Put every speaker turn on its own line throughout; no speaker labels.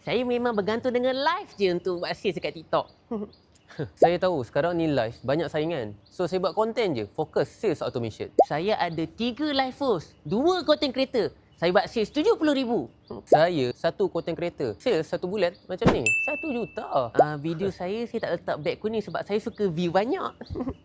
Saya memang bergantung dengan live je untuk buat sales dekat TikTok.
Saya tahu sekarang ni live banyak saingan. So saya buat konten je, fokus sales automation.
Saya ada 3 live host, 2 content creator. Saya buat sales 70,000.
Saya satu content creator, sales 1 bulan macam ni, 1 juta.
Video saya tak letak beg kuning sebab saya suka view banyak.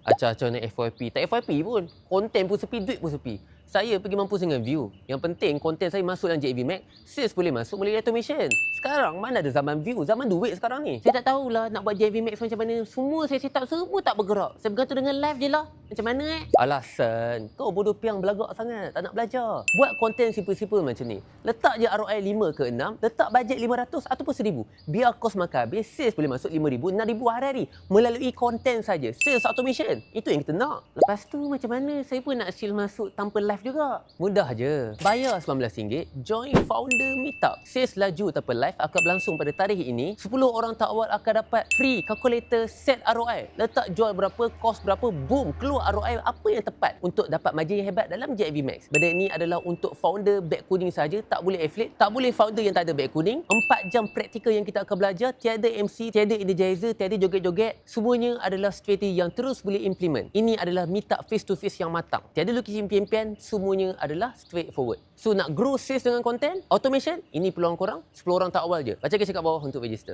Acah-acah naik FYP, tak FYP pun. Konten pun sepi, duit pun sepi. Saya pergi mampus dengan view. Yang penting konten saya masuk dalam JAV Max, sales boleh masuk melalui automation. Sekarang mana ada zaman view, zaman duit sekarang ni.
Saya tak tahulah nak buat JV Max macam mana. Semua saya set up, semua tak bergerak. Saya bergantung dengan live je lah. Macam mana
Alasan, kau bodoh piang belagak sangat, tak nak belajar. Buat konten simple-simple macam ni. Letak je ROI 5 ke 6, letak bajet 500 ataupun 1,000. Biar kos makan habis, sales boleh masuk 5,000, 6,000 hari-hari. Melalui konten saja, sales automation. Itu yang kita nak.
Lepas tu macam mana saya pun nak sales masuk tanpa live juga.
Mudah je. Bayar RM19, join founder meetup. Sales laju tanpa live akan berlangsung pada tarikh ini. 10 orang terawal akan dapat free calculator set ROI. Letak jual berapa, kos berapa, boom, keluar ROI apa yang tepat untuk dapat margin yang hebat dalam JAV Max. Benda ini adalah untuk founder beg kuning saja, tak boleh affiliate, tak boleh founder yang tak ada beg kuning. 4 jam praktikal yang kita akan belajar, tiada MC, tiada energizer, tiada joget-joget. Semuanya adalah strategi yang terus boleh implement. Ini adalah meetup face to face yang matang. Tiada lukis impian-impian, semuanya adalah straightforward. So nak grow sales dengan konten, automation, ini peluang korang, 10 orang tak awal je. Baca kisah kat bawah untuk register.